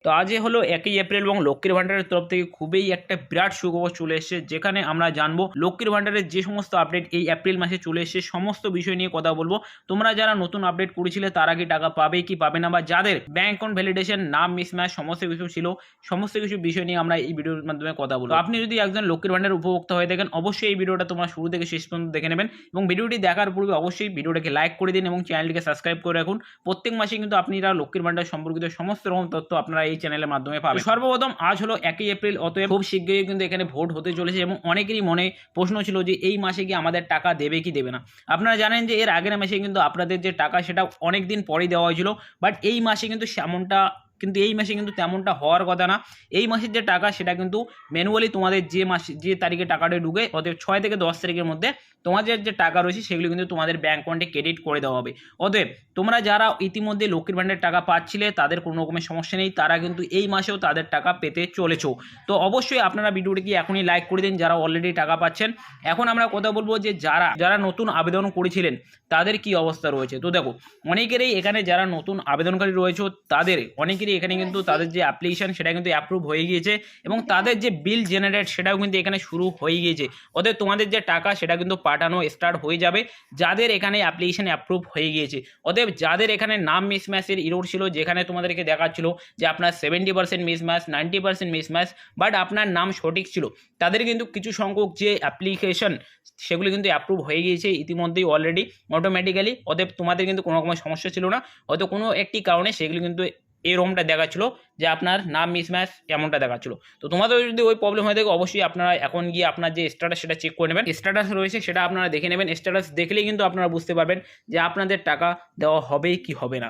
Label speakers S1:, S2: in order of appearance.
S1: তো আজই হলো 1 এপ্রিল এবং লক্ষ্মীর ভান্ডারের তরফ থেকে খুবই একটা বিরাট সুখবর চলে এসেছে, যেখানে আমরা জানবো লক্ষ্মীর ভান্ডারের যে সমস্ত আপডেট এই এপ্রিল মাসে চলে এসেছে সমস্ত বিষয় নিয়ে কথা বলবো। তোমরা যারা নতুন আপডেট করেছিলে তারা কি টাকা পাবে কি পাবে না, বা যাদের ব্যাংক অ্যাকাউন্ট ভ্যালিডেশন নাম মিসম্যাচ সমস্ত কিছু ছিল, সমস্ত কিছু বিষয় নিয়ে আমরা এই ভিডিওর মাধ্যমে কথা বলবো। আপনি যদি একজন লক্ষ্মীর ভান্ডারের উপভোক্তা হয়ে থাকেন অবশ্যই এই ভিডিওটা তোমরা শুরু থেকে শেষ পর্যন্ত দেখে নেবেন, এবং ভিডিওটি দেখার পূর্বে অবশ্যই ভিডিওটাকে লাইক করে দিন এবং চ্যানেলটিকে সাবস্ক্রাইব করে রাখুন। প্রত্যেক মাসে কিন্তু আপনারা লক্ষ্মীর ভান্ডার সম্পর্কিত সমস্ত রকম তথ্য আপনারা এই চ্যানেলের মাধ্যমে পাবেন। সর্বপ্রথম আজ হলো 1 এপ্রিল, অতএব খুব শীঘ্রই কিন্তু এখানে ভোট হতে চলেছে এবং অনেকেরই মনে প্রশ্ন ছিল যে এই মাসে কি আমাদের টাকা দেবে কি দেবে না। আপনারা জানেন যে এর আগের মাসে কিন্তু আপনাদের যে টাকা সেটা অনেক দিন পরেই দেওয়া হয়েছিল, বাট এই মাসে কিন্তু তেমনটা হওয়ার কথা না। এই মাসের যে টাকা সেটা কিন্তু ম্যানুয়ালি তোমাদের যে তারিখে টাকাটা ঢুকে, অতএব 6 থেকে 10 তারিখের মধ্যে তোমাদের যে টাকা রয়েছে সেগুলো কিন্তু তোমাদের ব্যাংক অ্যাকাউন্টে ক্রেডিট করে দেওয়া হবে। অতএব তোমরা যারা ইতিমধ্যে লক্ষ্মীর ভান্ডারের টাকা পাচ্ছিলে তাদের কোনো রকমের সমস্যা নেই, তারা কিন্তু এই মাসেও তাদের টাকা পেতে চলেছো। তো অবশ্যই আপনারা ভিডিওটিকে এখনই লাইক করে দিন যারা অলরেডি টাকা পাচ্ছেন। এখন আমরা কথা বলবো যে যারা নতুন আবেদন করেছিলেন তাদের কি অবস্থা রয়েছে। তো দেখো, অনেকেরই এখানে যারা নতুন আবেদনকারী রয়েছে তাদের অনেকেরই এখানে কিন্তু তাদের যে অ্যাপ্লিকেশন সেটা কিন্তু অ্যাপ্রুভ হয়ে গিয়েছে এবং তাদের যে বিল জেনারেট সেটাও কিন্তু এখানে শুরু হয়ে গিয়েছে। অতএব তোমাদের যে টাকা সেটা কিন্তু পাঠানো স্টার্ট হয়ে যাবে যাদের এখানে অ্যাপ্লিকেশন অ্যাপ্রুভ হয়ে গিয়েছে। অতএব যাদের এখানে নাম মিসম্যাচের ইরোর ছিল, যেখানে তোমাদেরকে দেখাচ্ছিল যে আপনার 70% মিসম্যাচ, 90% মিসম্যাচ, বাট আপনার নাম সঠিক ছিল, তাদের কিন্তু কিছু সংখ্যক যে অ্যাপ্লিকেশন সেগুলো কিন্তু অ্যাপ্রুভ হয়ে গিয়েছে ইতিমধ্যেই অলরেডি অটোমেটিক্যালি। অতএব তোমাদের কিন্তু কোনো রকমের সমস্যা ছিল না, হয়তো কোনো একটি কারণে সেগুলো কিন্তু এরকমটা দেখাচ্ছিল যে আপনার নাম মিসম্যাচ এমনটা দেখাচ্ছিল। তো তোমাদের যদি ওই প্রবলেম হয়ে থাকে অবশ্যই আপনারা এখন গিয়ে আপনার যে স্ট্যাটাস সেটা চেক করে নেবেন, স্ট্যাটাস রয়েছে সেটা আপনারা দেখে নেবেন। স্ট্যাটাস দেখলেই কিন্তু আপনারা বুঝতে পারবেন যে আপনাদের টাকা দেওয়া হবে কি হবে না।